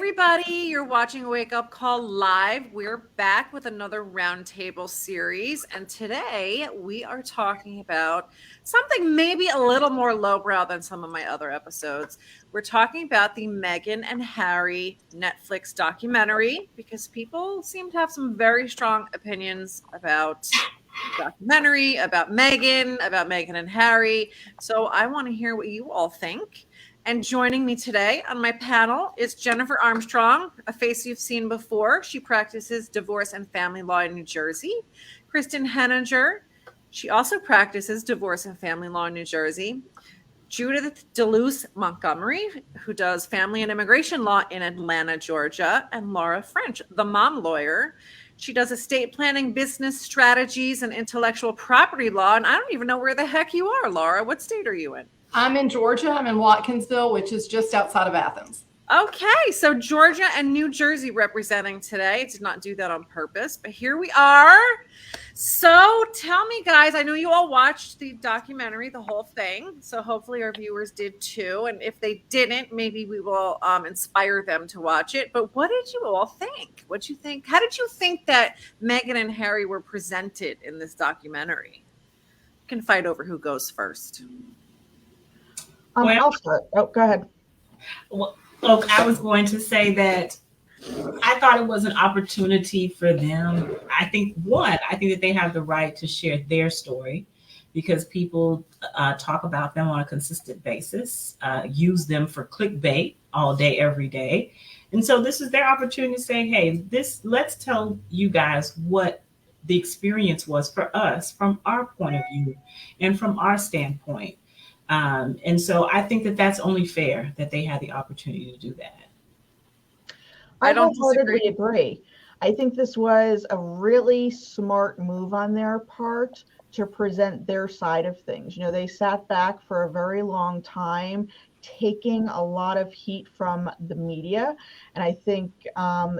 everybody. You're watching Wake Up Call Live. We're back with another Roundtable series. And today we are talking about something maybe a little more lowbrow than some of my other episodes. We're talking about the Meghan and Harry Netflix documentary because people seem to have some very strong opinions about the documentary, about Meghan and Harry. So I want to hear what you all think. And joining me today on my panel is Jennifer Armstrong, a face you've seen before. She practices divorce and family law in New Jersey. Kristen Henninger, she also practices divorce and family law in New Jersey. Judy Delus Montgomery, who does family and immigration law in Atlanta, Georgia. And Laura French, the mom lawyer. She does estate planning, business strategies, and intellectual property law. And I don't even know where the heck you are, Laura. What state are you in? I'm in Georgia. I'm in Watkinsville, which is just outside of Athens. Okay, so Georgia and New Jersey representing today. I did not do that on purpose, but here we are. So tell me, guys, I know you all watched the documentary, the whole thing. So hopefully our viewers did too. And if they didn't, maybe we will inspire them to watch it. But what did you all think? What did you think? How did you think that Meghan and Harry were presented in this documentary? You can fight over who goes first. I'll start. Oh, go ahead. Well, look, I was going to say that I thought it was an opportunity for them. I think that they have the right to share their story because people talk about them on a consistent basis, use them for clickbait all day, every day. And so this is their opportunity to say, hey, let's tell you guys what the experience was for us from our point of view and from our standpoint. And so I think that that's only fair that they had the opportunity to do that. I wholeheartedly agree. I think this was a really smart move on their part to present their side of things. You know, they sat back for a very long time, taking a lot of heat from the media. And I think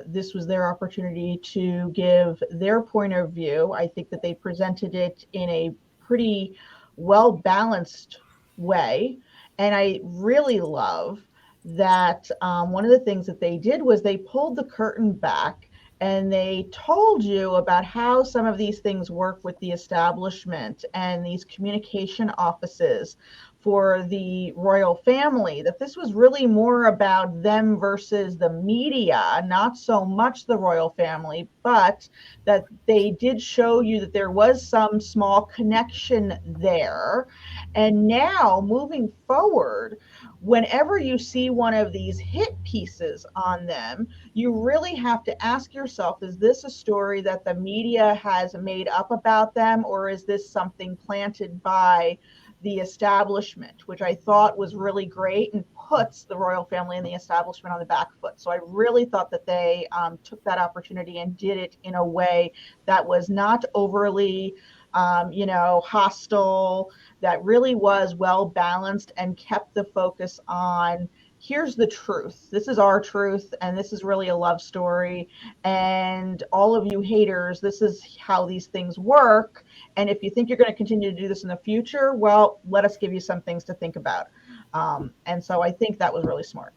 this was their opportunity to give their point of view. I think that they presented it in a pretty well-balanced way. And I really love that one of the things that they did was they pulled the curtain back and they told you about how some of these things work with the establishment and these communication offices for the royal family, that this was really more about them versus the media, not so much the royal family, but that they did show you that there was some small connection there. And now moving forward, whenever you see one of these hit pieces on them, you really have to ask yourself, is this a story that the media has made up about them, or is this something planted by the establishment, which I thought was really great and puts the royal family and the establishment on the back foot. So I really thought that they took that opportunity and did it in a way that was not overly hostile, that really was well balanced and kept the focus on, here's the truth. This is our truth, and this is really a love story. And all of you haters, this is how these things work. And if you think you're going to continue to do this in the future, well, let us give you some things to think about. And so I think that was really smart.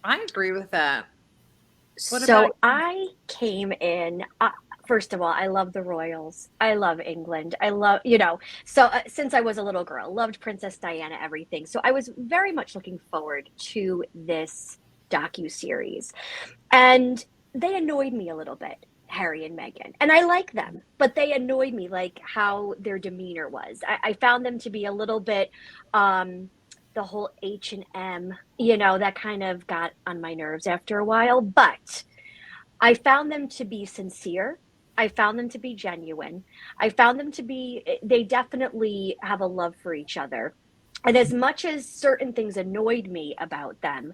I agree with that. So I came in... First of all, I love the royals. I love England. I love, since I was a little girl, loved Princess Diana, everything. So I was very much looking forward to this docuseries. And they annoyed me a little bit, Harry and Meghan. And I like them, but they annoyed me, like how their demeanor was. I found them to be a little bit, the whole H&M, that kind of got on my nerves after a while. But I found them to be sincere. I found them to be genuine. I found them to be, they definitely have a love for each other. And as much as certain things annoyed me about them,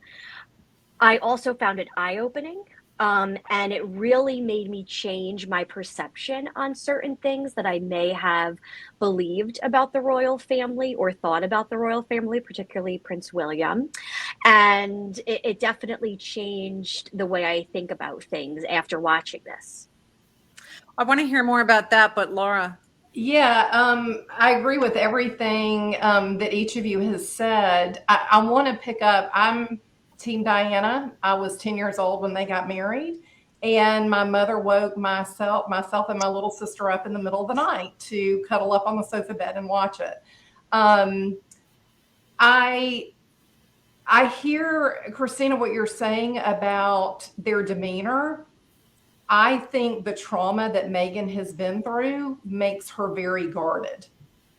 I also found it eye-opening. And it really made me change my perception on certain things that I may have believed about the royal family or thought about the royal family, particularly Prince William. And it definitely changed the way I think about things after watching this. I want to hear more about that, but Laura. Yeah, I agree with everything that each of you has said. I want to pick up, I'm Team Diana. I was 10 years old when they got married. And my mother woke myself and my little sister up in the middle of the night to cuddle up on the sofa bed and watch it. I hear, Christina, what you're saying about their demeanor. I think the trauma that Meghan has been through makes her very guarded.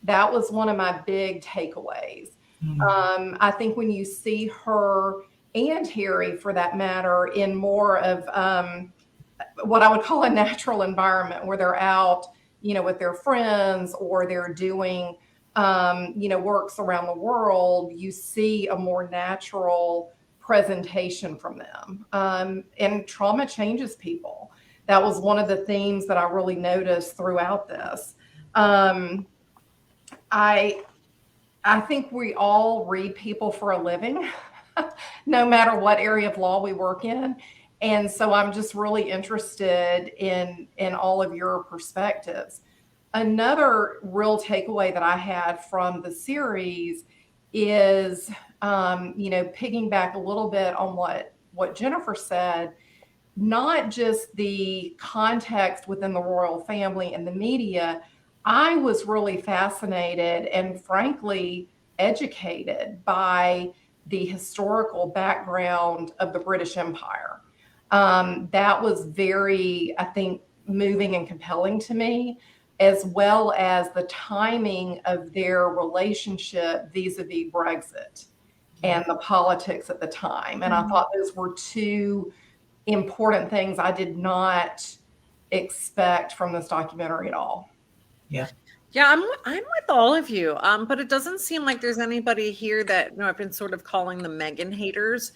That was one of my big takeaways. I think when you see her and Harry, for that matter, in more of what I would call a natural environment where they're out, with their friends, or they're doing, works around the world, you see a more natural presentation from them. And trauma changes people. That was one of the themes that I really noticed throughout this. I think we all read people for a living, no matter what area of law we work in. And so I'm just really interested in all of your perspectives. Another real takeaway that I had from the series is, pigging back a little bit on what Jennifer said, not just the context within the royal family and the media. I was really fascinated and frankly educated by the historical background of the British Empire. That was very, I think, moving and compelling to me, as well as the timing of their relationship vis-a-vis Brexit and the politics at the time. And I thought those were two important things I did not expect from this documentary at all. Yeah. Yeah, I'm with all of you. But it doesn't seem like there's anybody here that, I've been sort of calling them Meghan haters.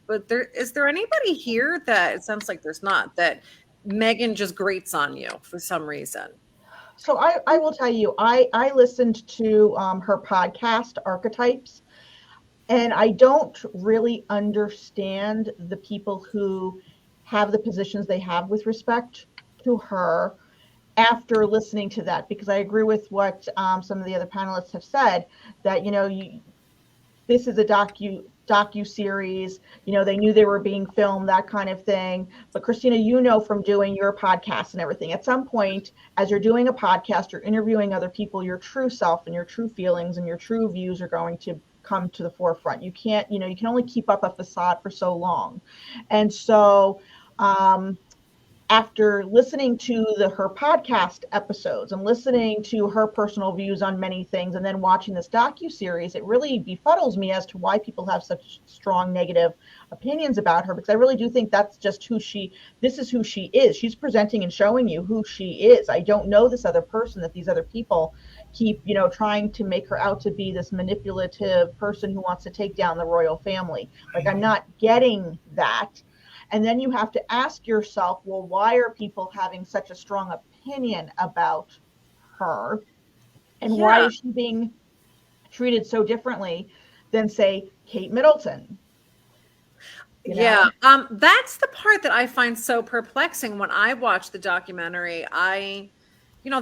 But is there anybody here that, it sounds like there's not, that Meghan just grates on you for some reason? So I will tell you, I listened to her podcast, Archetypes, and I don't really understand the people who have the positions they have with respect to her after listening to that, because I agree with what some of the other panelists have said, that, this is a docu-series, they knew they were being filmed, that kind of thing. But Christina, from doing your podcast and everything, at some point, as you're doing a podcast, you're interviewing other people, your true self and your true feelings and your true views are going to come to the forefront. You can't, you can only keep up a facade for so long. And so, after listening to her podcast episodes and listening to her personal views on many things, and then watching this docu-series, it really befuddles me as to why people have such strong negative opinions about her, because I really do think that's just this is who she is. She's presenting and showing you who she is. I don't know this other person that these other people keep, trying to make her out to be this manipulative person who wants to take down the royal family. Like, I'm not getting that. And then you have to ask yourself, well, why are people having such a strong opinion about her? And why is she being treated so differently than, say, Kate Middleton? Yeah, that's the part that I find so perplexing. When I watched the documentary, I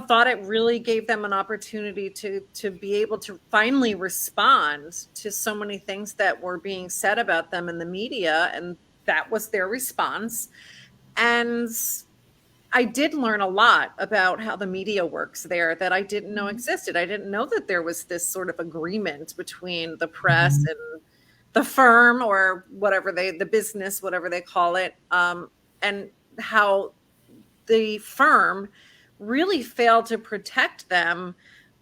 thought it really gave them an opportunity to be able to finally respond to so many things that were being said about them in the media, and that was their response. And I did learn a lot about how the media works there that I didn't know existed. I didn't know that there was this sort of agreement between the press and the firm, or whatever the business, whatever they call it, and how the firm really failed to protect them,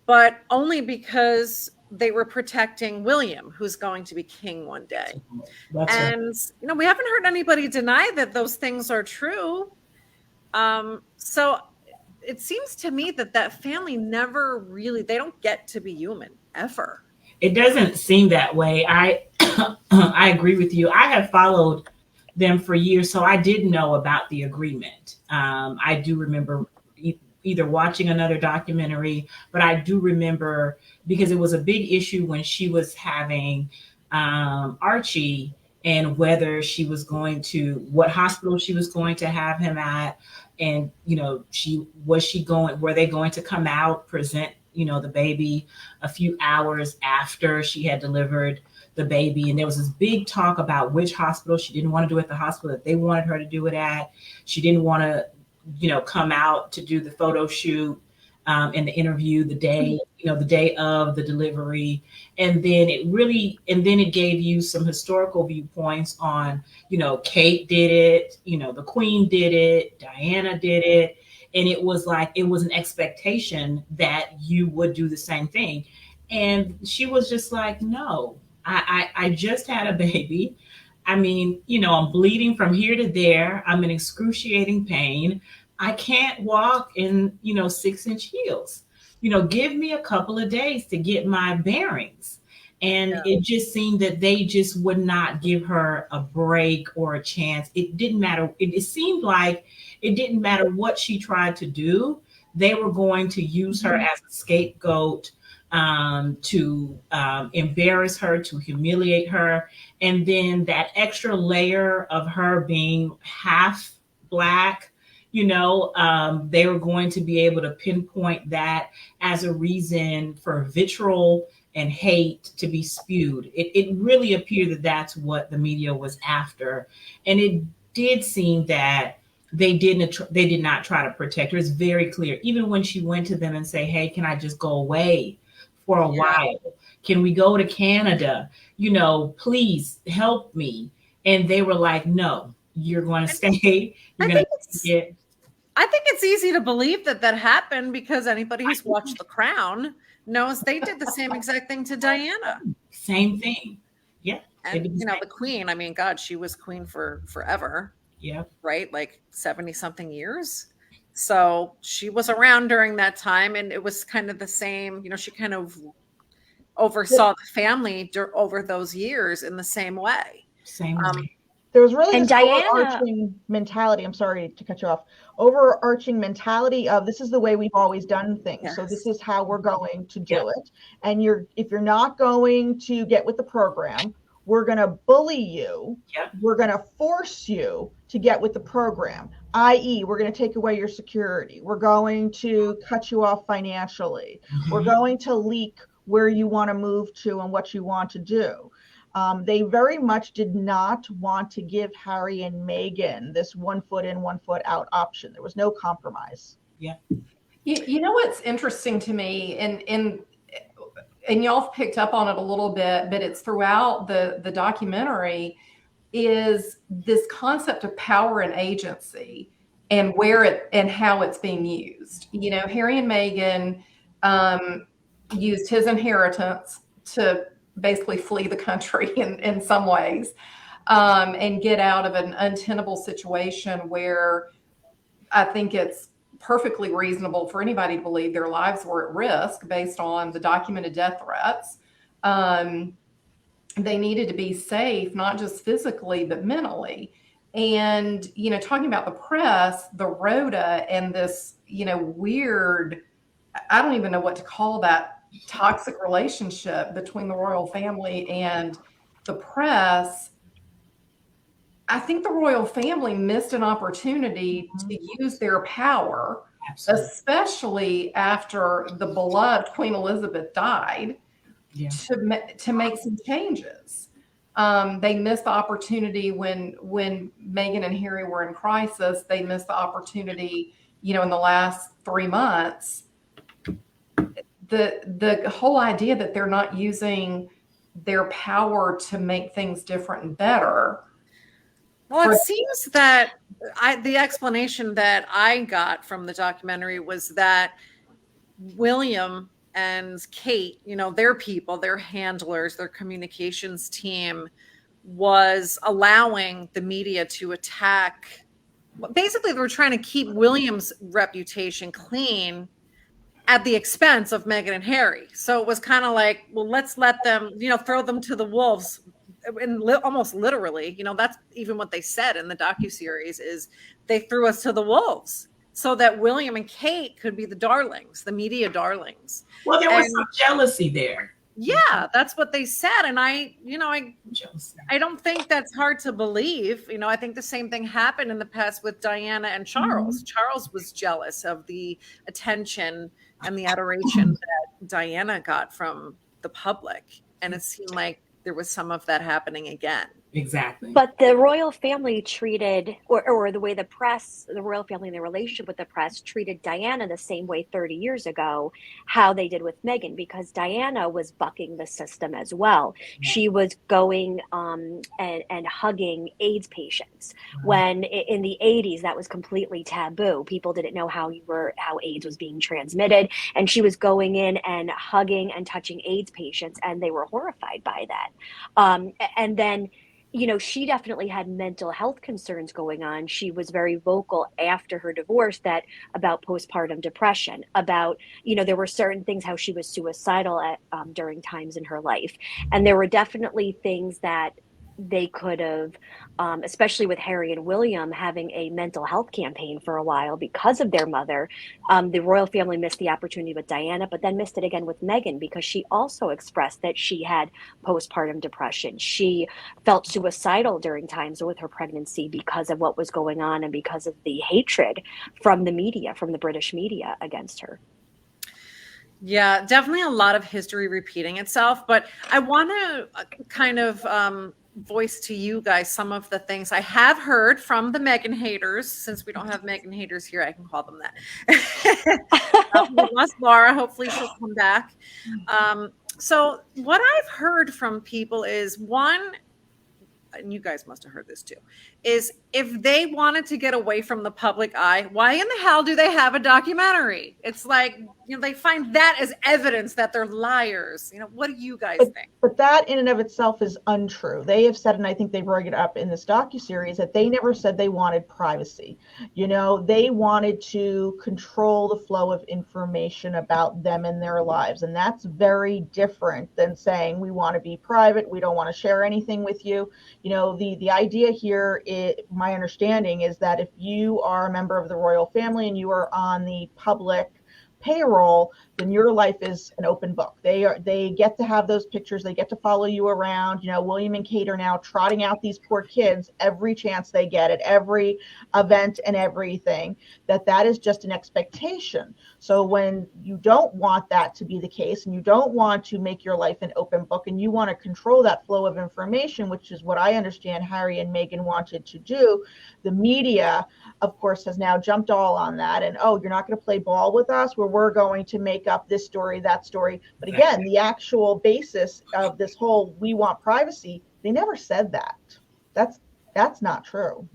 but only because they were protecting William, who's going to be king one day. That's and right. We haven't heard anybody deny that those things are true. So it seems to me that family never really, they don't get to be human ever. It doesn't seem that way. I agree with you. I have followed them for years, so I did know about the agreement. I do remember either watching another documentary, but I do remember, because it was a big issue when she was having Archie, and whether she was going to, what hospital she was going to have him at. And, were they going to come out, present, the baby a few hours after she had delivered the baby. And there was this big talk about which hospital. She didn't want to do it at the hospital that they wanted her to do it at. She didn't want to, come out to do the photo shoot and the interview the day of the delivery. And then it gave you some historical viewpoints on, Kate did it, the Queen did it, Diana did it. And it was an expectation that you would do the same thing. And she was just like, no, I just had a baby. I mean, I'm bleeding from here to there. I'm in excruciating pain. I can't walk in, 6-inch heels. Give me a couple of days to get my bearings. And it just seemed that they just would not give her a break or a chance. It didn't matter. It seemed like it didn't matter what she tried to do. They were going to use her as a scapegoat to embarrass her, to humiliate her. And then that extra layer of her being half Black, they were going to be able to pinpoint that as a reason for vitriol and hate to be spewed. It really appeared that that's what the media was after. And it did seem that they did not try to protect her. It's very clear. Even when she went to them and say, hey, can I just go away for a while? Can we go to Canada? Please help me. And they were like, no, you're going to stay. You're going to get. I think it's easy to believe that happened because anybody who's watched The Crown knows they did the same exact thing to Diana. Same thing. Yeah. And, the Queen, I mean, God, she was queen for forever. Yeah. Right? Like 70 something years. So she was around during that time. And it was kind of the same, she kind of oversaw the family over those years in the same way. Same way. There was really and this overarching mentality. I'm sorry to cut you off. Overarching mentality of this is the way we've always done things. Yes. So this is how we're going to do it. And if you're not going to get with the program, we're going to bully you. Yep. We're going to force you to get with the program, i.e., we're going to take away your security. We're going to cut you off financially. Mm-hmm. We're going to leak where you want to move to and what you want to do. They very much did not want to give Harry and Meghan this 1 foot in, 1 foot out option. There was no compromise. Yeah. You know what's interesting to me, and y'all have picked up on it a little bit, but it's throughout the documentary, is this concept of power and agency and where it and how it's being used. Harry and Meghan used his inheritance to basically flee the country in some ways, and get out of an untenable situation where I think it's perfectly reasonable for anybody to believe their lives were at risk based on the documented death threats. They needed to be safe, not just physically, but mentally. And, talking about the press, the rota, and this, weird, I don't even know what to call that, toxic relationship between the royal family and the press. I think the royal family missed an opportunity to use their power, Absolutely. Especially after the beloved Queen Elizabeth died, to make some changes. They missed the opportunity when Meghan and Harry were in crisis. They missed the opportunity, in the last 3 months. The whole idea that they're not using their power to make things different and better. Well, it seems that the explanation that I got from the documentary was that William and Kate, their people, their handlers, their communications team was allowing the media to attack. Basically, they were trying to keep William's reputation clean at the expense of Meghan and Harry. So it was kind of like, well, let's let them, throw them to the wolves. And almost literally, that's even what they said in the docuseries is they threw us to the wolves so that William and Kate could be the darlings, the media darlings. Well, there was some jealousy there. Yeah, that's what they said. And I don't think that's hard to believe. I think the same thing happened in the past with Diana and Charles. Mm-hmm. Charles was jealous of the attention and the adoration that Diana got from the public. And it seemed like there was some of that happening again. Exactly. But the royal family treated, or the way the press, the royal family and their relationship with the press treated Diana the same way 30 years ago, how they did with Meghan, because Diana was bucking the system as well. She was going and hugging AIDS patients when in the 80s that was completely taboo. People didn't know how AIDS was being transmitted, and she was going in and hugging and touching AIDS patients, and they were horrified by that. And then, you know, she definitely had mental health concerns going on. She was very vocal after her divorce about postpartum depression, about, you know, there were certain things, how she was suicidal at during times in her life. And there were definitely things that they could have, especially with Harry and William having a mental health campaign for a while because of their mother. The royal family missed the opportunity with Diana, but then missed it again with Meghan, because she also expressed that she had postpartum depression. She felt suicidal during times with her pregnancy because of what was going on and because of the hatred from the media, from the British media against her. Yeah, definitely a lot of history repeating itself, but I want to kind of voice to you guys some of the things I have heard from the Meghan haters. Since we don't have Meghan haters here, I can call them that. We lost Laura. Hopefully she'll come back. So what I've heard from people is, one, and you guys must have heard this too, is if they wanted to get away from the public eye, why in the hell do they have a documentary? It's like, you know, they find that as evidence that they're liars. You know, what do you guys think? But that in and of itself is untrue. They have said, and I think they bring it up in this docuseries, that they never said they wanted privacy. You know, they wanted to control the flow of information about them and their lives. And that's very different than saying we want to be private. We don't want to share anything with you. You know, the idea here, my understanding is that if you are a member of the royal family and you are on the public payroll, then your life is an open book. They get to have those pictures. They get to follow you around. You know, William and Kate are now trotting out these poor kids every chance they get at every event and everything. That is just an expectation. So when you don't want that to be the case, and you don't want to make your life an open book, and you want to control that flow of information, which is what I understand Harry and Meghan wanted to do, the media, of course, has now jumped all on that. And, oh, you're not going to play ball with us, where we're going to make up this story, that story. But again, the actual basis of this whole "we want privacy," they never said that. That's not true.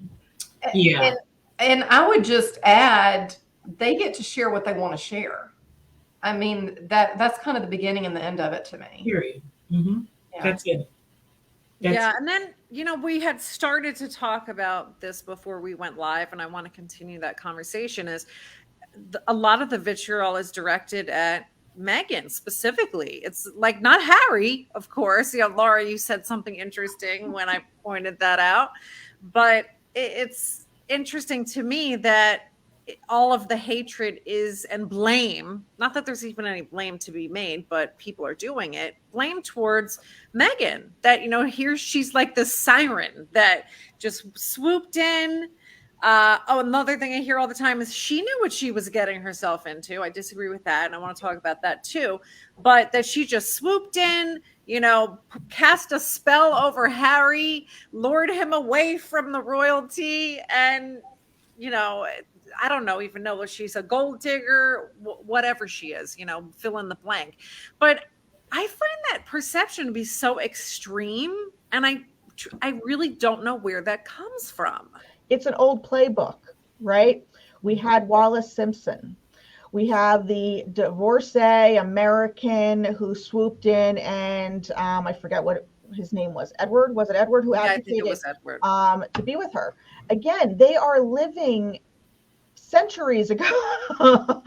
Yeah. And I would just add, they get to share what they want to share. I mean, that's kind of the beginning and the end of it to me. Period. Mm-hmm. Yeah. That's it. Yeah, and then, you know, we had started to talk about this before we went live, and I want to continue that conversation, is a lot of the vitriol is directed at Meghan specifically. It's like not Harry, of course. You know, Laura, you said something interesting when I pointed that out, but it's interesting to me that all of the hatred is, and blame, not that there's even any blame to be made, but people are doing it, blame towards Meghan, that, you know, here she's like this siren that just swooped in. Another thing I hear all the time is she knew what she was getting herself into. I disagree with that, and I want to talk about that too. But that she just swooped in, you know, cast a spell over Harry, lured him away from the royalty, and, you know, I don't even know if she's a gold digger, whatever she is, you know, fill in the blank. But I find that perception to be so extreme, and I really don't know where that comes from. It's an old playbook, right? We had Wallace Simpson. We have the divorcee American who swooped in, and I forget what his name was. Edward? Was it Edward who advocated, I think it was Edward. To be with her? Again, they are living centuries ago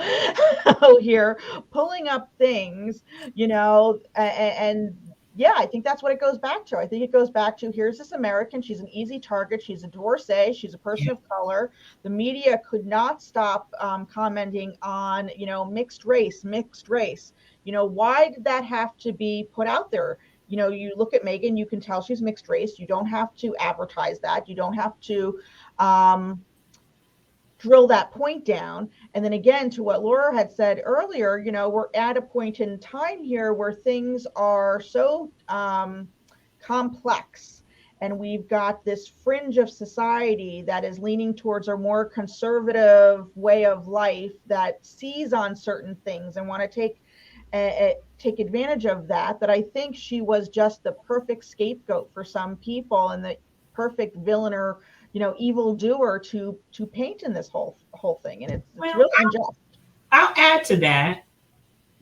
here, pulling up things, you know, and yeah, I think that's what it goes back to. I think it goes back to, here's this American. She's an easy target. She's a divorcee. She's a person of color. The media could not stop commenting on, you know, mixed race. You know, why did that have to be put out there? You know, you look at Meghan, you can tell she's mixed race. You don't have to advertise that. You don't have to drill that point down. And then again, to what Laura had said earlier, you know, we're at a point in time here where things are so complex. And we've got this fringe of society that is leaning towards a more conservative way of life that sees on certain things and want to take advantage of that. That I think she was just the perfect scapegoat for some people and the perfect villain or evil doer to paint in this whole thing. And it's really unjust. I'll add to that,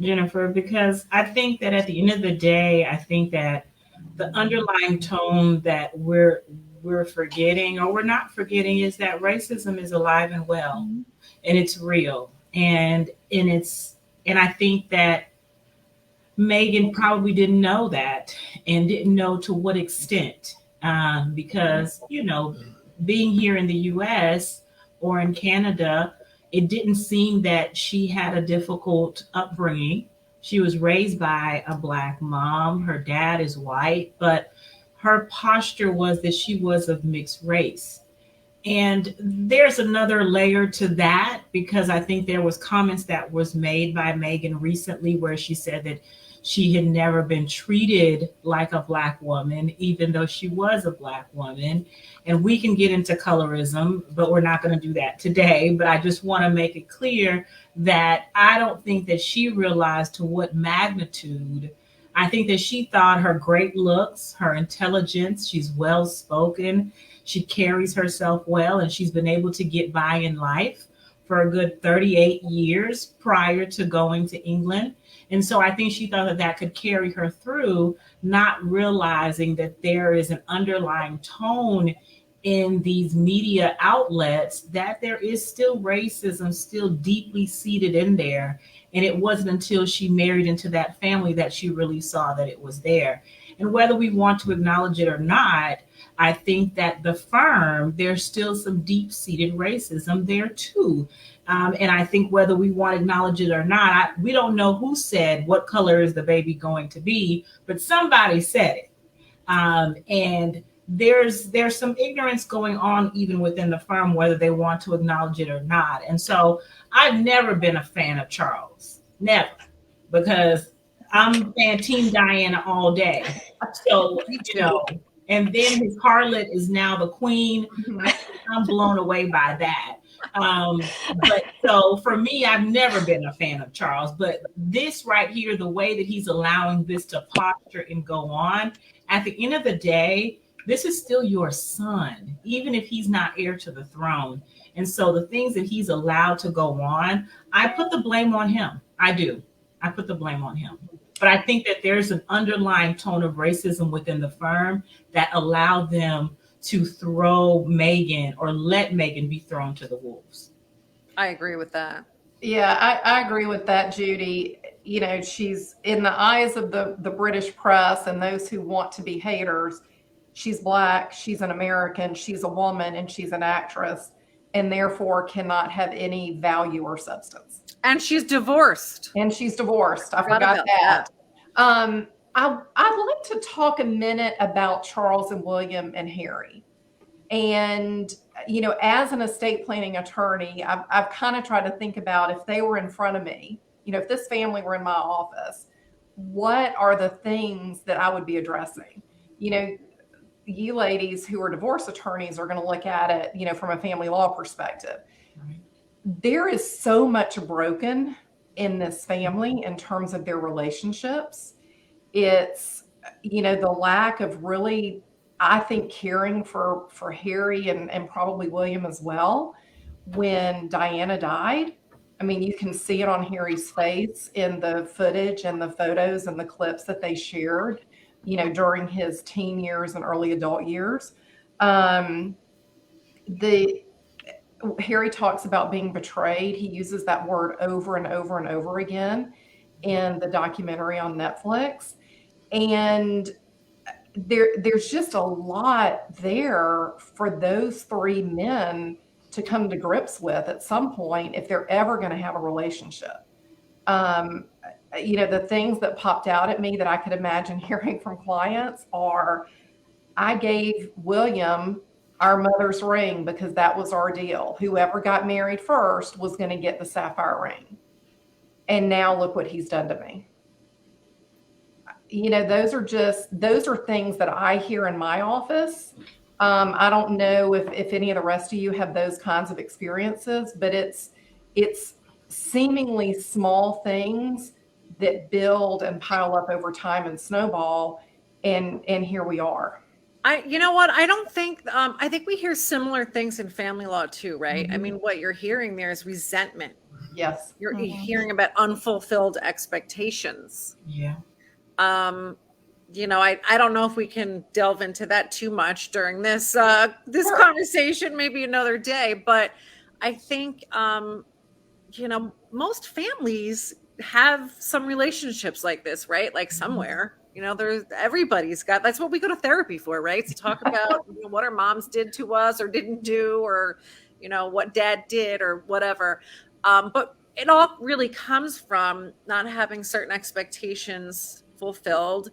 Jennifer, because I think that at the end of the day, I think that the underlying tone that we're forgetting or we're not forgetting is that racism is alive and well, and it's real, and I think that Meghan probably didn't know that and didn't know to what extent, because being here in the U.S. or in Canada, it didn't seem that she had a difficult upbringing. She was raised by a Black mom. Her dad is white, but her posture was that she was of mixed race. And there's another layer to that, because I think there was comments that was made by Meghan recently where she said that she had never been treated like a Black woman, even though she was a Black woman. And we can get into colorism, but we're not going to do that today. But I just want to make it clear that I don't think that she realized to what magnitude. I think that she thought her great looks, her intelligence, she's well-spoken, she carries herself well, and she's been able to get by in life for a good 38 years prior to going to England. And so I think she thought that that could carry her through, not realizing that there is an underlying tone in these media outlets that there is still racism still deeply seated in there. And it wasn't until she married into that family that she really saw that it was there. And whether we want to acknowledge it or not, I think that the firm, there's still some deep-seated racism there too. And I think whether we want to acknowledge it or not, we don't know who said, what color is the baby going to be, but somebody said it. And there's some ignorance going on even within the firm, whether they want to acknowledge it or not. And so I've never been a fan of Charles, never, because I'm fan Team Diana all day. So, and then his harlot is now the queen. I'm blown away by that. But so for me, I've never been a fan of Charles, but this right here, the way that he's allowing this to posture and go on, at the end of the day, this is still your son, even if he's not heir to the throne. And so the things that he's allowed to go on, I put the blame on him. I do. I put the blame on him. But I think that there's an underlying tone of racism within the firm that allowed them to throw Meghan or let Meghan be thrown to the wolves. I agree with that. Yeah, I agree with that, Judy. She's in the eyes of the British press and those who want to be haters. She's Black, she's an American, she's a woman, and she's an actress, and therefore cannot have any value or substance. And she's divorced. I forgot that. I'd like to talk a minute about Charles and William and Harry. And, as an estate planning attorney, I've kind of tried to think about if they were in front of me, if this family were in my office, what are the things that I would be addressing? You ladies who are divorce attorneys are going to look at it, from a family law perspective. Right. There is so much broken in this family in terms of their relationships. It's, the lack of really, I think, caring for Harry and probably William as well. When Diana died, I mean, you can see it on Harry's face in the footage and the photos and the clips that they shared, during his teen years and early adult years. Harry talks about being betrayed. He uses that word over and over and over again in the documentary on Netflix. And there's just a lot there for those three men to come to grips with at some point if they're ever going to have a relationship. The things that popped out at me that I could imagine hearing from clients are, I gave William our mother's ring because that was our deal. Whoever got married first was going to get the sapphire ring. And now look what he's done to me. those are things that I hear in my office. I don't know if any of the rest of you have those kinds of experiences, but it's seemingly small things that build and pile up over time and snowball, and here we are. You know what? I don't think, I think we hear similar things in family law too, right? I mean, what you're hearing there is resentment. Yes. You're hearing about unfulfilled expectations. Yeah. I don't know if we can delve into that too much during this conversation, maybe another day, but I think, most families have some relationships like this, right? Like somewhere. Everybody's got, that's what we go to therapy for, right? To talk about what our moms did to us or didn't do, or, what dad did or whatever. But it all really comes from not having certain expectations fulfilled,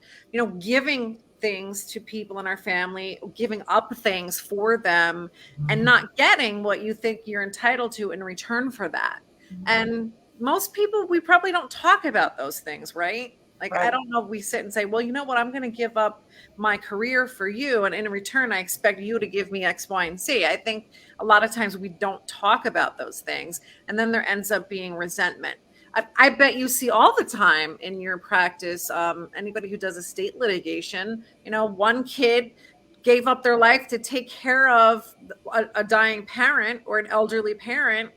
giving things to people in our family, giving up things for them, and not getting what you think you're entitled to in return for that. And most people, we probably don't talk about those things, right? Like, right. I don't know if we sit and say, well, you know what, I'm going to give up my career for you, and in return, I expect you to give me X, Y, and Z. I think a lot of times we don't talk about those things, and then there ends up being resentment. I bet you see all the time in your practice, anybody who does estate litigation, one kid gave up their life to take care of a dying parent or an elderly parent,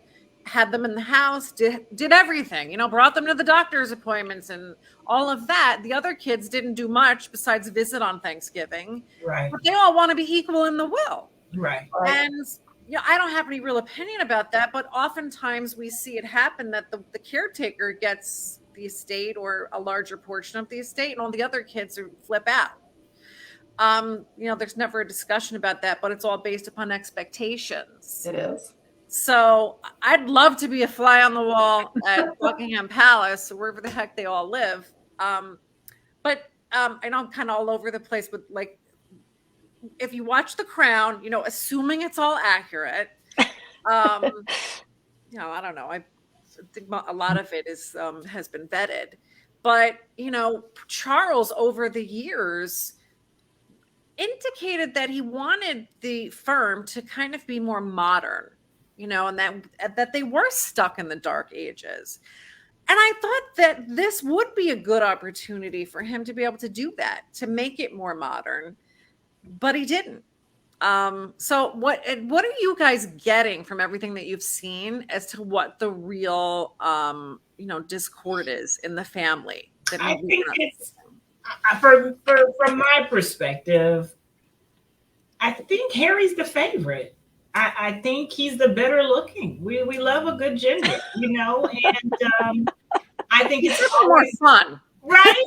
had them in the house, did everything, brought them to the doctor's appointments and all of that. The other kids didn't do much besides visit on Thanksgiving. Right. But they all want to be equal in the will. Right. And I don't have any real opinion about that, but oftentimes we see it happen that the caretaker gets the estate or a larger portion of the estate, and all the other kids flip out. There's never a discussion about that, but it's all based upon expectations. It is. So I'd love to be a fly on the wall at Buckingham Palace, or wherever the heck they all live. But I know I'm kind of all over the place with, like, if you watch The Crown, assuming it's all accurate, I don't know. I think a lot of it is has been vetted. But, Charles over the years indicated that he wanted the firm to kind of be more modern. And that they were stuck in the dark ages. And I thought that this would be a good opportunity for him to be able to do that, to make it more modern, but he didn't. So what are you guys getting from everything that you've seen as to what the real, discord is in the family? I think it's, from my perspective, I think Harry's the favorite. I think he's the better looking. We love a good ginger, and I think it's always more fun, right?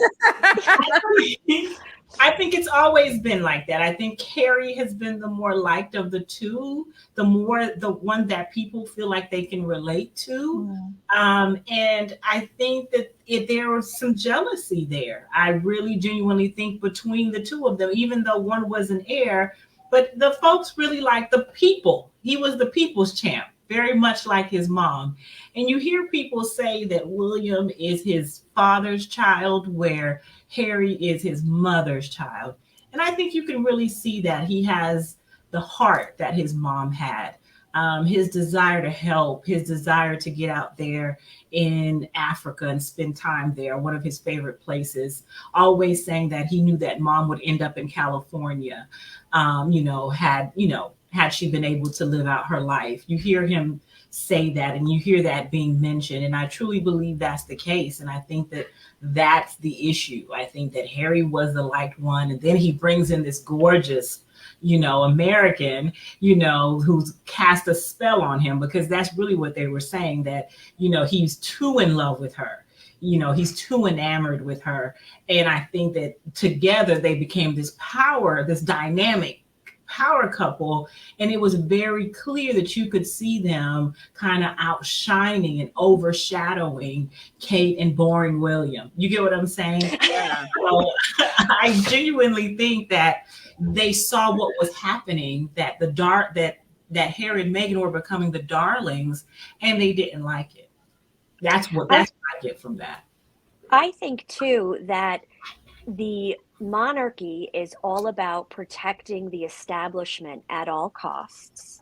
I think it's always been like that. I think Harry has been the more liked of the two, the one that people feel like they can relate to. And I think that there was some jealousy there. I really genuinely think between the two of them, even though one was an heir, but the folks really like the people. He was the people's champ, very much like his mom. And you hear people say that William is his father's child, where Harry is his mother's child. And I think you can really see that he has the heart that his mom had. His desire to help, his desire to get out there in Africa and spend time there, one of his favorite places, always saying that he knew that mom would end up in California, had she been able to live out her life. You hear him say that, and you hear that being mentioned. And I truly believe that's the case. And I think that that's the issue. I think that Harry was the liked one. And then he brings in this gorgeous, American, who's cast a spell on him, because that's really what they were saying, that, he's too in love with her. He's too enamored with her. And I think that together they became this dynamic power couple. And it was very clear that you could see them kind of outshining and overshadowing Kate and boring William. You get what I'm saying? Yeah. So I genuinely think that they saw what was happening, that that Harry and Meghan were becoming the darlings, and they didn't like it. That's what I get from that. I think too that the monarchy is all about protecting the establishment at all costs.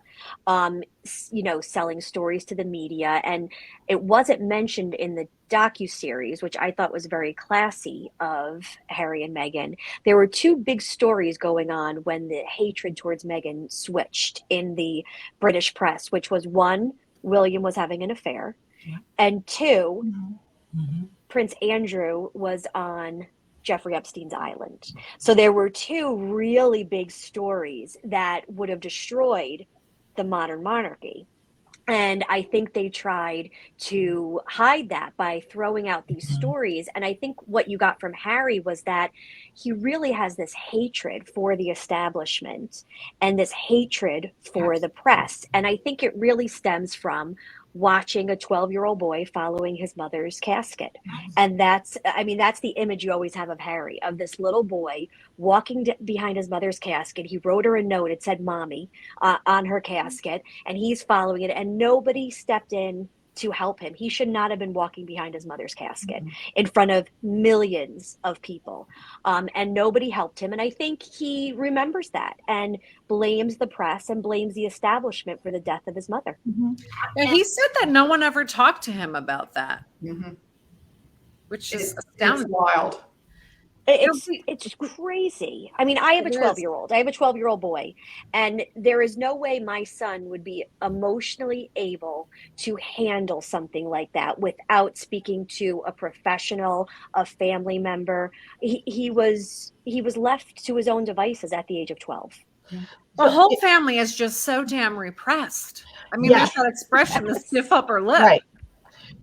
Selling stories to the media, and it wasn't mentioned in the docuseries, which I thought was very classy of Harry and Meghan. There were two big stories going on when the hatred towards Meghan switched in the British press, which was one, William was having an affair, and two, Prince Andrew was on Jeffrey Epstein's island. So there were two really big stories that would have destroyed the modern monarchy. And I think they tried to hide that by throwing out these stories. And I think what you got from Harry was that he really has this hatred for the establishment and this hatred for the press. And I think it really stems from watching a 12-year-old boy following his mother's casket. And that's the image you always have of Harry, of this little boy walking behind his mother's casket. He wrote her a note. It said mommy on her casket, and he's following it, and nobody stepped in to help him. He should not have been walking behind his mother's casket in front of millions of people. And nobody helped him. And I think he remembers that and blames the press and blames the establishment for the death of his mother. Yeah, he said that no one ever talked to him about that, which is astounding. It's wild. It's crazy. I mean, I have a 12-year-old. I have a 12-year-old boy, and there is no way my son would be emotionally able to handle something like that without speaking to a professional, a family member. He was left to his own devices at the age of 12. The whole family is just so damn repressed. I mean, there's that expression, the stiff upper lip. Right.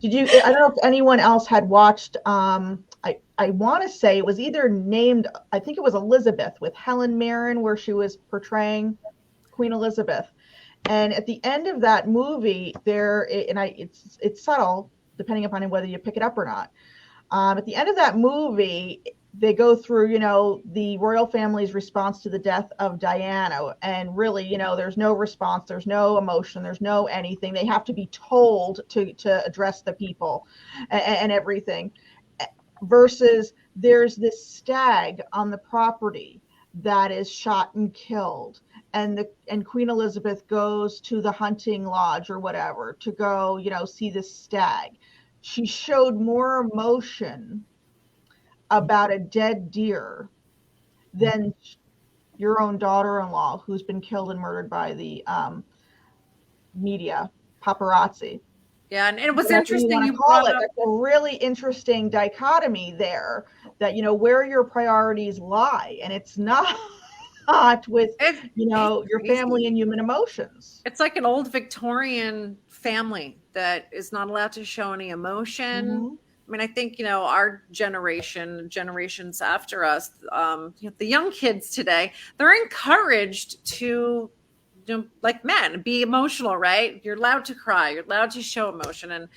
I don't know if anyone else had watched, I want to say it was either named, I think it was Elizabeth with Helen Mirren, where she was portraying Queen Elizabeth. And at the end of that movie, it's subtle, depending upon whether you pick it up or not. At the end of that movie, they go through, the royal family's response to the death of Diana. And really, there's no response, there's no emotion, there's no anything. They have to be told to address the people and everything. Versus there's this stag on the property that is shot and killed. And Queen Elizabeth goes to the hunting lodge or whatever to go, see this stag. She showed more emotion about a dead deer than your own daughter-in-law who's been killed and murdered by the media, paparazzi. Yeah, and it was interesting. You call it. That's a really interesting dichotomy there. That where your priorities lie, and it's not with your family and human emotions. It's like an old Victorian family that is not allowed to show any emotion. I mean, I think our generations after us, the young kids today, they're encouraged to. Like men, be emotional, right? You're allowed to cry. You're allowed to show emotion. And,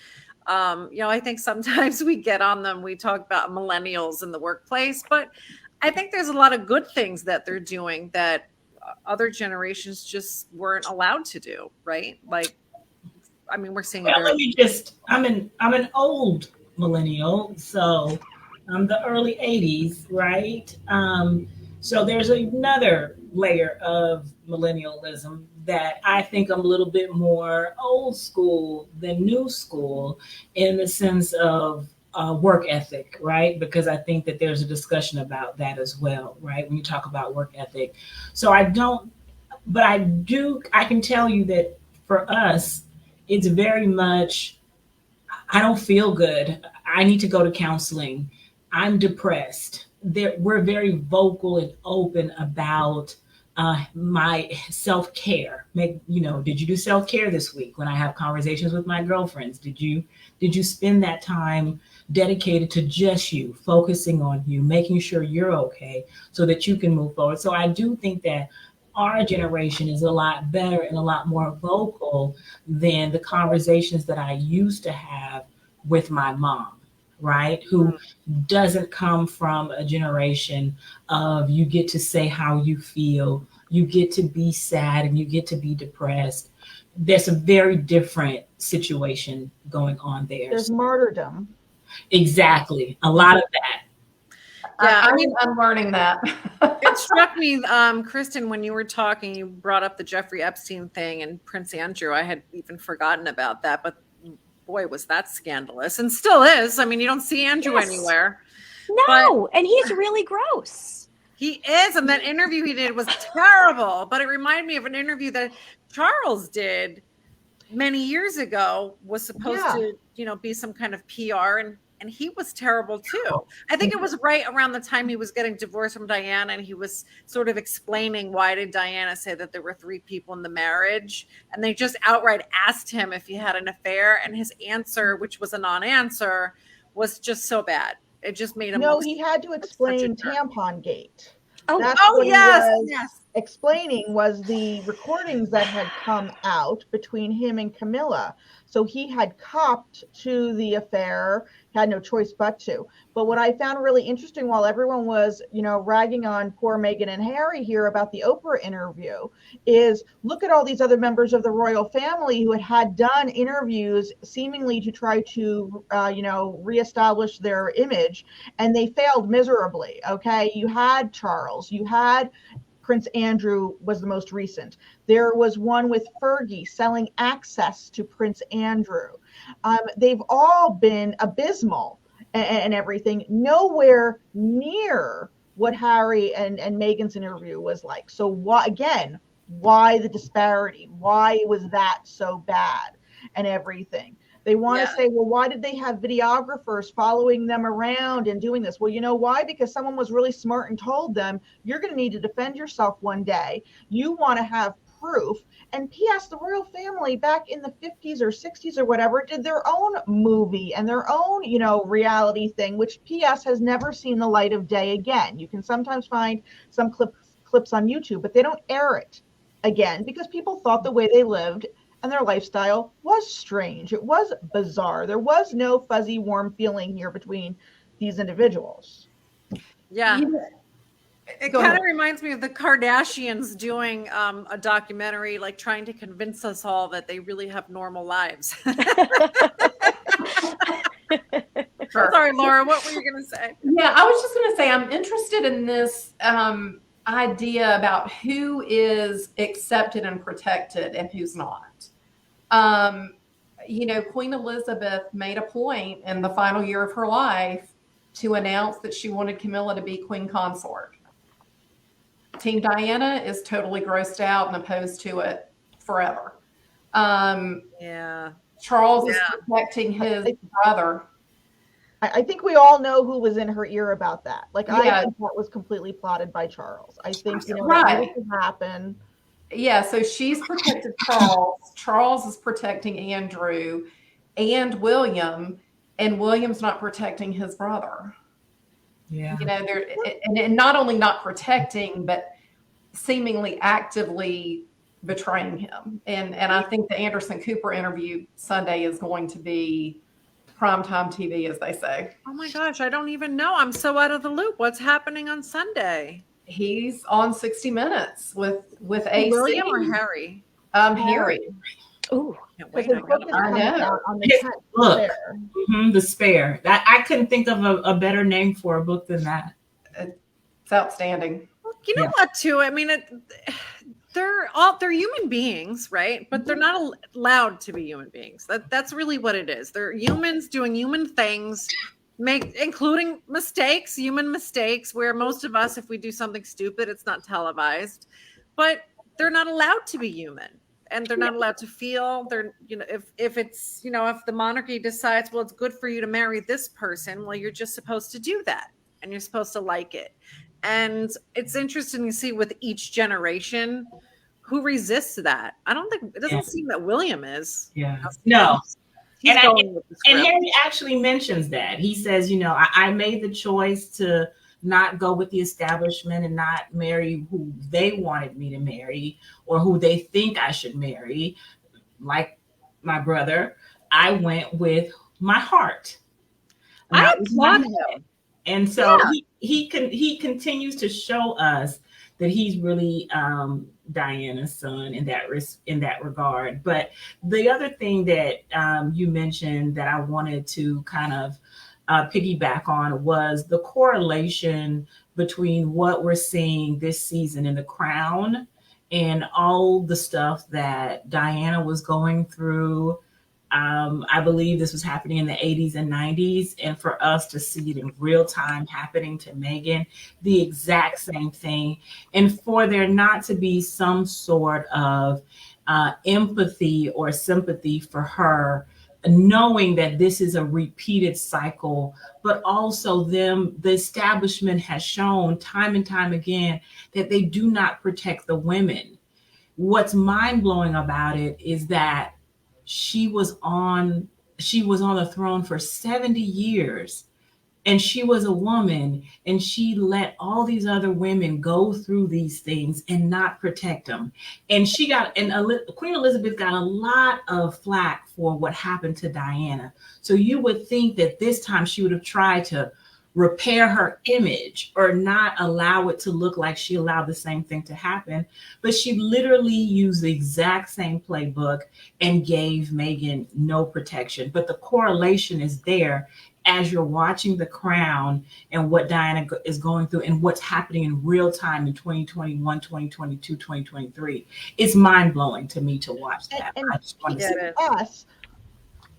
I think sometimes we get on them. We talk about millennials in the workplace, but I think there's a lot of good things that they're doing that other generations just weren't allowed to do, right? Like, I mean, we're seeing. I'm an old millennial, so I'm the early 80s, right? So there's another layer of millennialism that I think I'm a little bit more old school than new school in the sense of work ethic, right? Because I think that there's a discussion about that as well, right? When you talk about work ethic. So I can tell you that for us, it's very much, I don't feel good. I need to go to counseling. I'm depressed. We're very vocal and open about my self-care. Did you do self-care this week? When I have conversations with my girlfriends, did you spend that time dedicated to just you, focusing on you, making sure you're okay so that you can move forward? So I do think that our generation is a lot better and a lot more vocal than the conversations that I used to have with my mom, right? Who doesn't come from a generation of you get to say how you feel, you get to be sad, and you get to be depressed. There's a very different situation going on there. There's martyrdom. Exactly. A lot of that. Yeah, I mean, I'm learning that. it struck me, Kristen, when you were talking, you brought up the Jeffrey Epstein thing and Prince Andrew. I had even forgotten about that, but boy, was that scandalous, and still is. I mean, you don't see Andrew anywhere. No, and he's really gross. He is, and that interview he did was terrible. But it reminded me of an interview that Charles did many years ago. Was supposed to, be some kind of PR, and he was terrible too. I think it was right around the time he was getting divorced from Diana, and he was sort of explaining why did Diana say that there were 3 people in the marriage, and they just outright asked him if he had an affair, and his answer, which was a non-answer, was just so bad. It just made him. No, he had to explain Tampon Gate. Yes. Explaining was the recordings that had come out between him and Camilla. So he had copped to the affair, had no choice but to. But what I found really interesting while everyone was, ragging on poor Meghan and Harry here about the Oprah interview is look at all these other members of the royal family who had done interviews seemingly to try to, reestablish their image, and they failed miserably. Okay. You had Charles, you had Prince Andrew was the most recent. There was one with Fergie selling access to Prince Andrew. They've all been abysmal and everything. Nowhere near what Harry and Meghan's interview was like. So why the disparity? Why was that so bad and everything? They want to say, well, why did they have videographers following them around and doing this? Well, you know why? Because someone was really smart and told them, you're going to need to defend yourself one day. You want to have proof. And P.S., the royal family back in the 50s or 60s or whatever did their own movie and their own, reality thing, which P.S. has never seen the light of day again. You can sometimes find some clips on YouTube, but they don't air it again because people thought the way they lived and their lifestyle was strange. It was bizarre. There was no fuzzy, warm feeling here between these individuals. Yeah. It kind of reminds me of the Kardashians doing a documentary, like trying to convince us all that they really have normal lives. Sorry, Laura, what were you going to say? Yeah, I was just going to say I'm interested in this idea about who is accepted and protected and who's not. Queen Elizabeth made a point in the final year of her life to announce that she wanted Camilla to be queen consort. Team Diana is totally grossed out and opposed to it forever. Charles is protecting his brother. I think we all know who was in her ear about that. I think that was completely plotted by Charles. I think, that could happen. Yeah, so she's protected Charles. Charles is protecting Andrew and William, and William's not protecting his brother. Yeah. And not only not protecting, but seemingly actively betraying him. And I think the Anderson Cooper interview Sunday is going to be primetime TV, as they say. Oh my gosh, I don't even know. I'm so out of the loop. What's happening on Sunday? He's on 60 Minutes with AC. William or Harry? Harry. Ooh, I know. The Spare. I couldn't think of a better name for a book than that. It's outstanding. You know what? Too. I mean, they're human beings, right? But they're not allowed to be human beings. That's really what it is. They're humans doing human things. Including mistakes, human mistakes, where most of us, if we do something stupid, it's not televised, but they're not allowed to be human, and they're not allowed to feel. They're, if it's, if the monarchy decides, well, it's good for you to marry this person, well, you're just supposed to do that, and you're supposed to like it. And it's interesting to see with each generation who resists that. It doesn't seem that William is. Yeah. No. And Harry actually mentions that. He says, I made the choice to not go with the establishment and not marry who they wanted me to marry or who they think I should marry. Like my brother, I went with my heart. I applaud him. And so he continues to show us that he's really Diana's son in that regard. But the other thing that you mentioned that I wanted to kind of piggyback on was the correlation between what we're seeing this season in The Crown and all the stuff that Diana was going through. I believe this was happening in the 80s and 90s. And for us to see it in real time happening to Meghan, the exact same thing. And for there not to be some sort of empathy or sympathy for her, knowing that this is a repeated cycle, but also the establishment has shown time and time again that they do not protect the women. What's mind-blowing about it is that she was on the throne for 70 years, and she was a woman, and she let all these other women go through these things and not protect them. And Queen Elizabeth got a lot of flack for what happened to Diana. So you would think that this time she would have tried to repair her image or not allow it to look like she allowed the same thing to happen. But she literally used the exact same playbook and gave Meghan no protection. But the correlation is there as you're watching The Crown and what Diana is going through and what's happening in real time in 2021, 2022, 2023. It's mind-blowing to me to watch that. And I just want to to us,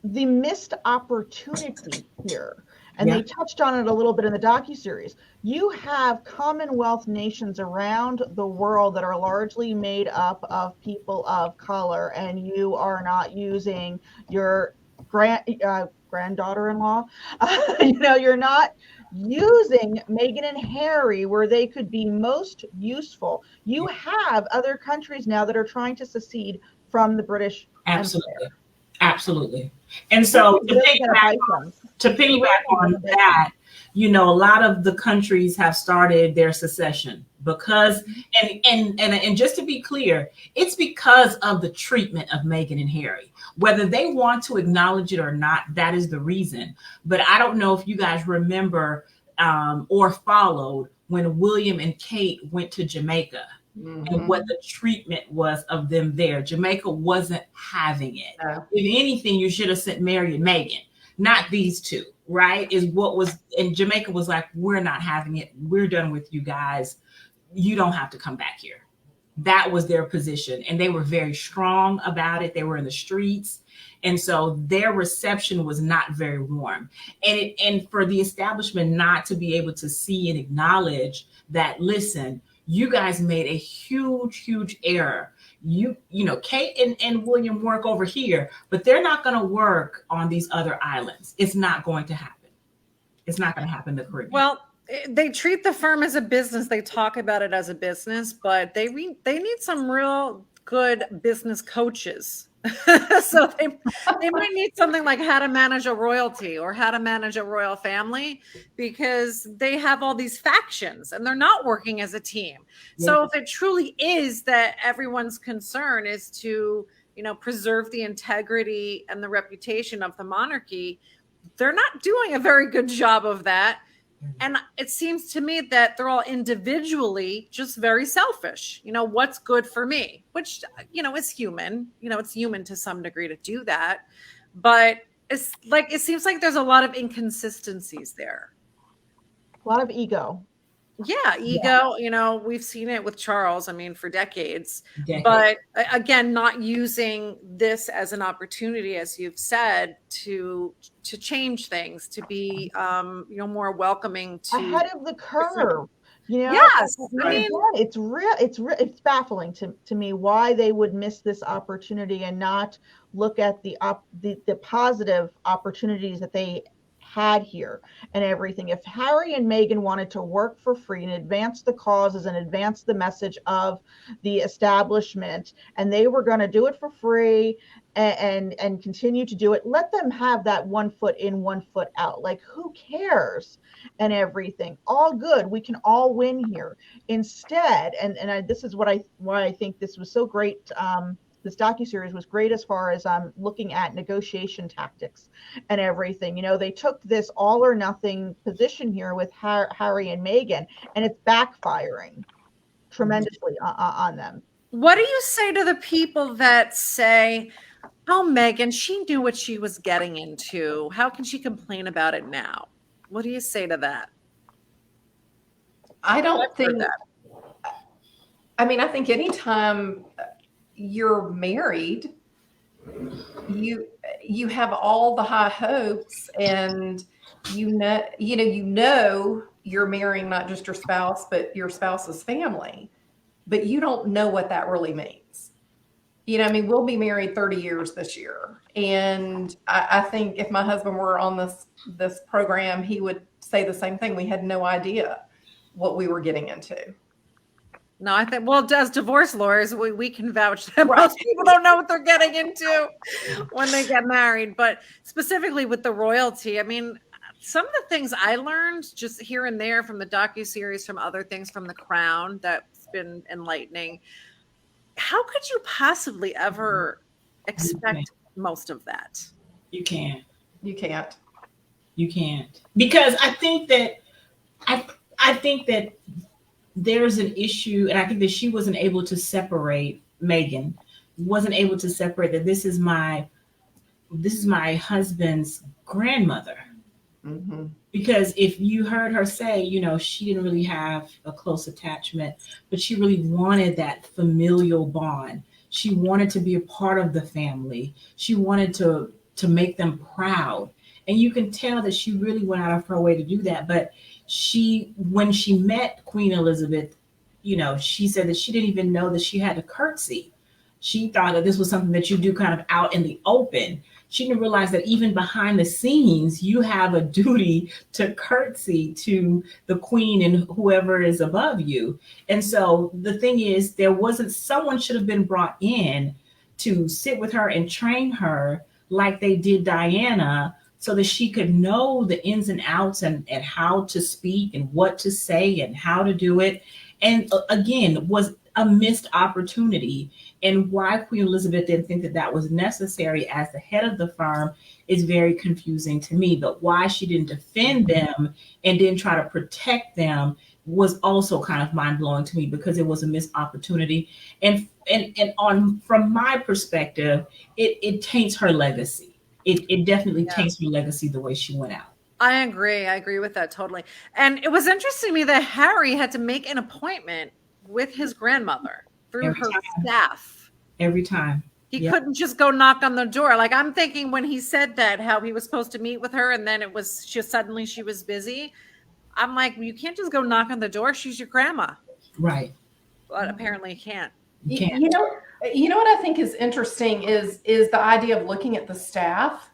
the missed opportunity here, and they touched on it a little bit in the docuseries. You have Commonwealth nations around the world that are largely made up of people of color, and you are not using your granddaughter-in-law. You're not using Meghan and Harry where they could be most useful. You have other countries now that are trying to secede from the British Absolutely. Empire. Absolutely. And so to piggyback on that, a lot of the countries have started their secession because, and just to be clear, it's because of the treatment of Meghan and Harry. Whether they want to acknowledge it or not, that is the reason. But I don't know if you guys remember or followed when William and Kate went to Jamaica. Mm-hmm. And what the treatment was of them there. Jamaica wasn't having it. No. If anything, you should have sent Mary and Meghan, not these two, right? And Jamaica was like, we're not having it. We're done with you guys. You don't have to come back here. That was their position. And they were very strong about it. They were in the streets. And so their reception was not very warm. And for the establishment not to be able to see and acknowledge that, listen, you guys made a huge, huge error. Kate and William work over here, but they're not going to work on these other islands. It's not going to happen. It's not going to happen in the Caribbean. Well, they treat the firm as a business. They talk about it as a business, but they need some real good business coaches. So they might need something like how to manage a royalty or how to manage a royal family, because they have all these factions and they're not working as a team. Yeah. So if it truly is that everyone's concern is to, preserve the integrity and the reputation of the monarchy, they're not doing a very good job of that. And it seems to me that they're all individually just very selfish. What's good for me, which, is human. It's human to some degree to do that. But it's like, it seems like there's a lot of inconsistencies there. A lot of ego. Yeah, ego. Yeah. We've seen it with Charles, for decades. But again, not using this as an opportunity, as you've said, to change things, to be more welcoming to ahead of the curve. Yes, it's real. It's baffling to me why they would miss this opportunity and not look at the positive opportunities that they had here and everything. If Harry and Meghan wanted to work for free and advance the causes and advance the message of the establishment, and they were going to do it for free and continue to do it, let them have that 1 foot in, 1 foot out. Like, who cares? And everything, all good. We can all win here. Instead, this is why I think this was so great. This docuseries was great as far as looking at negotiation tactics and everything. They took this all or nothing position here with Harry and Meghan, and it's backfiring tremendously on them. What do you say to the people that say, oh, Meghan, she knew what she was getting into. How can she complain about it now? What do you say to that? I don't think that. I mean, I think anytime you're married, you have all the high hopes, and you know you're marrying not just your spouse, but your spouse's family, but you don't know what that really means. I mean, we'll be married 30 years this year, and I think if my husband were on this program, he would say the same thing. We had no idea what we were getting into. No, I think, well, as divorce lawyers, we can vouch that most people don't know what they're getting into when they get married. But specifically with the royalty, I mean, some of the things I learned just here and there from the docuseries, from other things from The Crown that's been enlightening. How could you possibly ever expect most of that? You can't. You can't. You can't. Because I think that there's an issue, and I think that she wasn't able to separate, Meghan wasn't able to separate that this is my husband's grandmother. Mm-hmm. Because if you heard her say, she didn't really have a close attachment, but she really wanted that familial bond. She wanted to be a part of the family. She wanted to make them proud. And you can tell that she really went out of her way to do that. But when she met Queen Elizabeth, she said that she didn't even know that she had to curtsy. She thought that this was something that you do kind of out in the open. She didn't realize that even behind the scenes, you have a duty to curtsy to the queen and whoever is above you. And so the thing is, someone should have been brought in to sit with her and train her like they did Diana, so that she could know the ins and outs and how to speak and what to say and how to do it. And again, was a missed opportunity. And why Queen Elizabeth didn't think that was necessary as the head of the firm is very confusing to me. But why she didn't defend them and didn't try to protect them was also kind of mind-blowing to me, because it was a missed opportunity. And from my perspective, it taints her legacy. It definitely taints her legacy the way she went out. I agree with that totally. And it was interesting to me that Harry had to make an appointment with his grandmother through her staff. Every time. He couldn't just go knock on the door. Like, I'm thinking when he said that, how he was supposed to meet with her, and then it was suddenly she was busy. I'm like, well, you can't just go knock on the door. She's your grandma. Right. But apparently you can't. You know what I think is interesting is the idea of looking at the staff.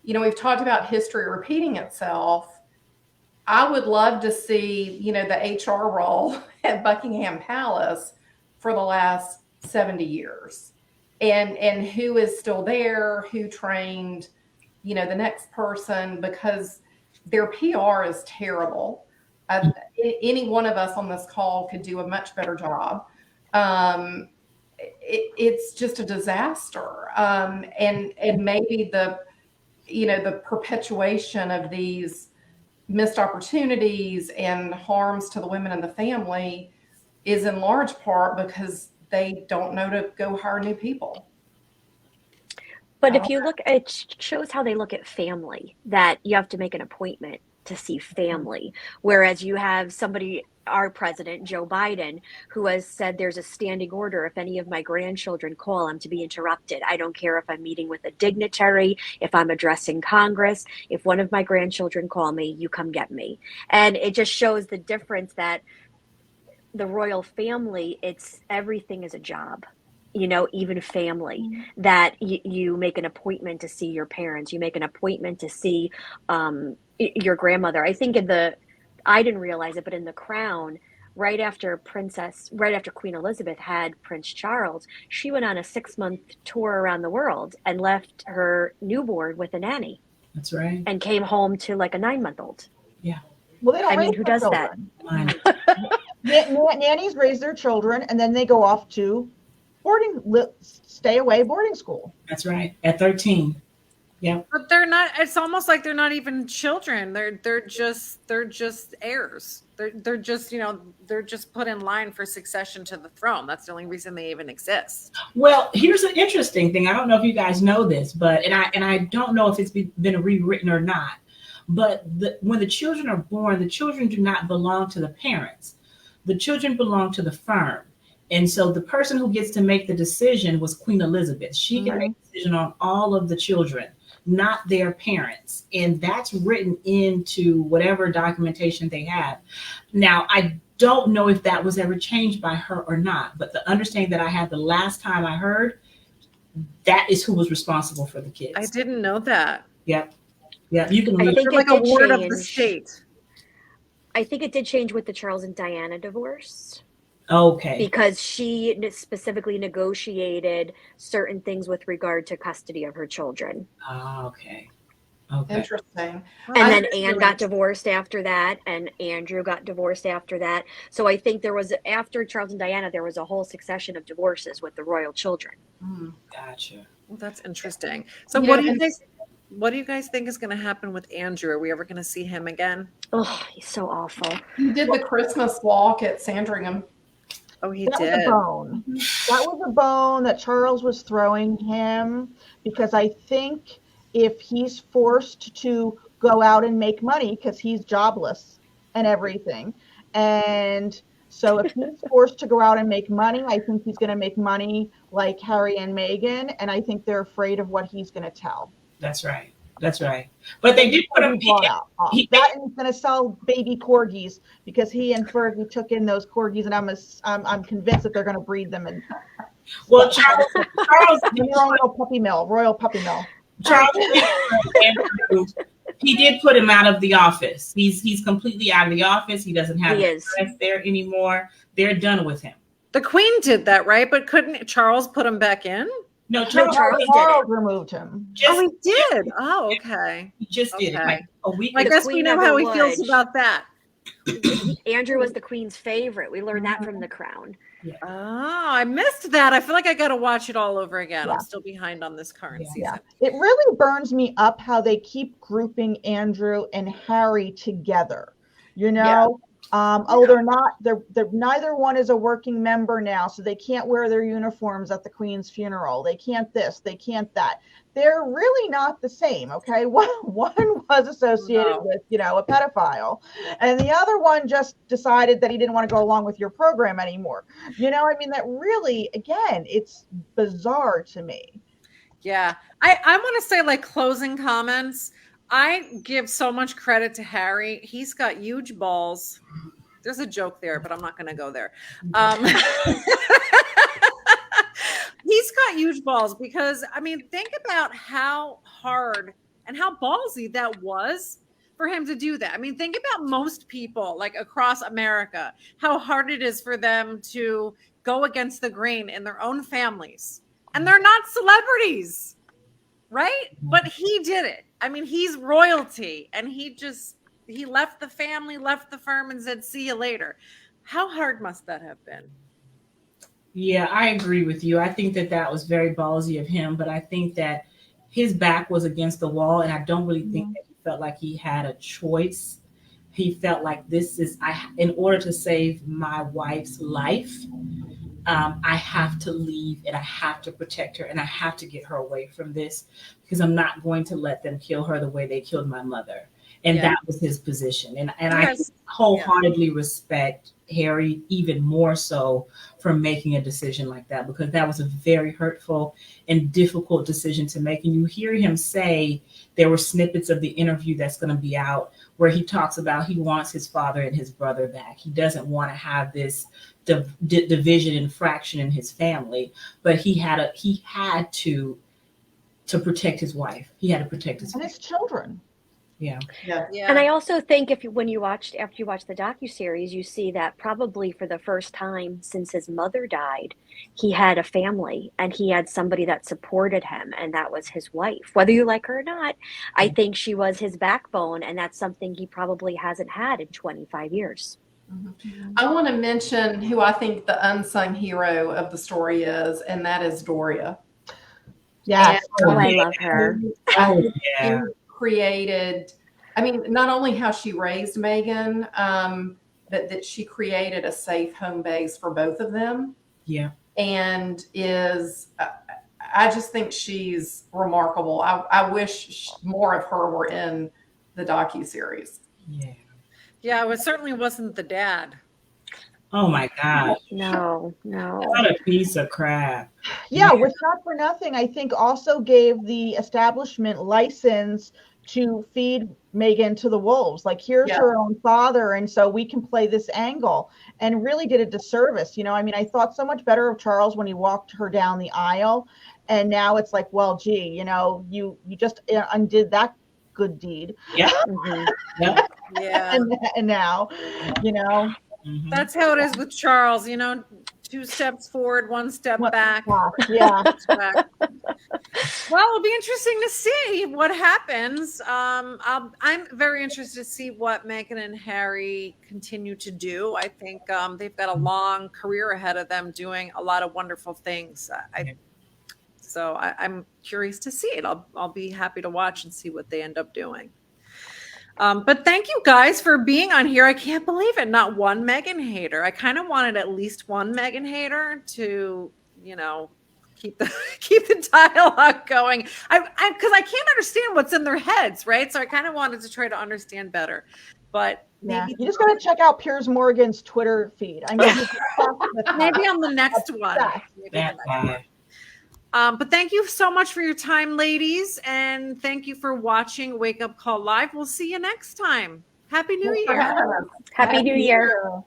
We've talked about history repeating itself. I would love to see, the HR role at Buckingham Palace for the last 70 years, and who is still there, who trained, the next person, because their PR is terrible. Any one of us on this call could do a much better job. It's just a disaster. And maybe the perpetuation of these missed opportunities and harms to the women in the family is in large part because they don't know to go hire new people. But if you look, it shows how they look at family, that you have to make an appointment to see family. Whereas you have somebody, our president, Joe Biden, who has said there's a standing order. If any of my grandchildren call, I'm to be interrupted. I don't care if I'm meeting with a dignitary, if I'm addressing Congress. If one of my grandchildren call me, you come get me. And it just shows the difference that the royal family, everything is a job. Even family, that you make an appointment to see your parents, you make an appointment to see your grandmother. I think I didn't realize it, but in The Crown, right after Queen Elizabeth had Prince Charles, she went on a 6-month tour around the world and left her newborn with a nanny. That's right. And came home to like a 9-month-old. Yeah. Well, they don't who does children. that? Nannies raise their children, and then they go off to stay away boarding school. That's right. At 13. Yeah. But they're not, it's almost like they're not even children. They're just heirs. They're just, they're just put in line for succession to the throne. That's the only reason they even exist. Well, here's an interesting thing. I don't know if you guys know this, but and I don't know if it's been rewritten or not. But when the children are born, the children do not belong to the parents. The children belong to the firm. And so the person who gets to make the decision was Queen Elizabeth. She can make a decision on all of the children, not their parents. And that's written into whatever documentation they have. Now, I don't know if that was ever changed by her or not, but the understanding that I had the last time I heard, that is who was responsible for the kids. I didn't know that. Yep. Yeah, you can I read think like it a did ward of the change. state. I think it did change with the Charles and Diana divorce. Okay. Because she specifically negotiated certain things with regard to custody of her children. Oh, okay. Okay. Interesting. And then Anne got divorced after that, and Andrew got divorced after that. So I think there was, after Charles and Diana, there was a whole succession of divorces with the royal children. Gotcha. Well, that's interesting. So You what know, do you guys think is going to happen with Andrew? Are we ever going to see him again? Oh, he's so awful. He did the Christmas walk at Sandringham. Oh, he That was did. a bone. That was a bone that Charles was throwing him, because I think if he's forced to go out and make money, because he's jobless and everything, and so if he's forced to go out and make money, I think he's going to make money like Harry and Meghan, and I think they're afraid of what he's going to tell. That's right. That's right. But they did put him out. That and he's going to sell baby corgis, because he and Fergie took in those corgis, and I'm convinced that they're going to breed them. And well, Charles Royal Puppy Mill. Charles, he did put him out of the office. He's completely out of the office. He doesn't have the press there anymore. They're done with him. The Queen did that, right? But couldn't Charles put him back in? No, Charles removed him. He did. Oh, okay. He just did it like a week ago. I guess we know how he feels about that. Andrew was the Queen's favorite. We learned that from The Crown. Yeah. Oh, I missed that. I feel like I got to watch it all over again. Yeah. I'm still behind on this current season. Yeah. It really burns me up how they keep grouping Andrew and Harry together. You know, they're neither one is a working member now, so they can't wear their uniforms at the Queen's funeral. They can't this, they can't that. They're really not the same. Okay. One was associated with, a pedophile, and the other one just decided that he didn't want to go along with your program anymore. That really, again, it's bizarre to me. Yeah. I want to say, like, closing comments. I give so much credit to Harry. He's got huge balls. There's a joke there, but I'm not going to go there. He's got huge balls because, think about how hard and how ballsy that was for him to do that. Think about most people, like, across America, how hard it is for them to go against the grain in their own families. And they're not celebrities, right? But he did it. He's royalty, and he left the family, left the firm, and said, see you later. How hard must that have been? Yeah, I agree with you. I think that was very ballsy of him, but I think that his back was against the wall, and I don't really think that he felt like he had a choice. He felt like in order to save my wife's life, I have to leave, and I have to protect her, and I have to get her away from this, because I'm not going to let them kill her the way they killed my mother. And that was his position. And I wholeheartedly respect Harry even more so for making a decision like that, because that was a very hurtful and difficult decision to make. And you hear him say, there were snippets of the interview that's going to be out where he talks about he wants his father and his brother back. He doesn't want to have this division and fraction in his family, but he had to protect his wife. He had to protect his children. Yeah. And I also think after you watch the docuseries, you see that probably for the first time since his mother died, he had a family, and he had somebody that supported him, and that was his wife. Whether you like her or not, I think she was his backbone, and that's something he probably hasn't had in 25 years. Mm-hmm. I want to mention who I think the unsung hero of the story is, and that is Doria. Yes. I love her. Created, not only how she raised Meghan, but that she created a safe home base for both of them. Yeah. And I just think she's remarkable. I wish more of her were in the docuseries. Yeah. Yeah, it certainly wasn't the dad. Oh my God. No. What a piece of crap. Yeah, which not for nothing, I think also gave the establishment license to feed Meghan to the wolves. Like, here's her own father, and so we can play this angle, and really did a disservice. I mean, I thought so much better of Charles when he walked her down the aisle, and now it's like, well, gee, you just undid that good deed. Yeah. Mm-hmm. Yeah. And now, Mhm. That's how it is with Charles, 2 steps forward, 1 step back. Yeah. Well, it'll be interesting to see what happens. I'm very interested to see what Meghan and Harry continue to do. I think they've got a long career ahead of them doing a lot of wonderful things. So I'm curious to see it. I'll be happy to watch and see what they end up doing. But thank you guys for being on here. I can't believe it. Not one Meghan hater. I kind of wanted at least one Meghan hater to, keep the dialogue going. Because I can't understand what's in their heads, right? So I kind of wanted to try to understand better. But maybe you just got to check out Piers Morgan's Twitter feed. I mean, maybe on the next one. But thank you so much for your time, ladies. And thank you for watching Wake Up Call Live. We'll see you next time. Happy New Year. Happy New Year.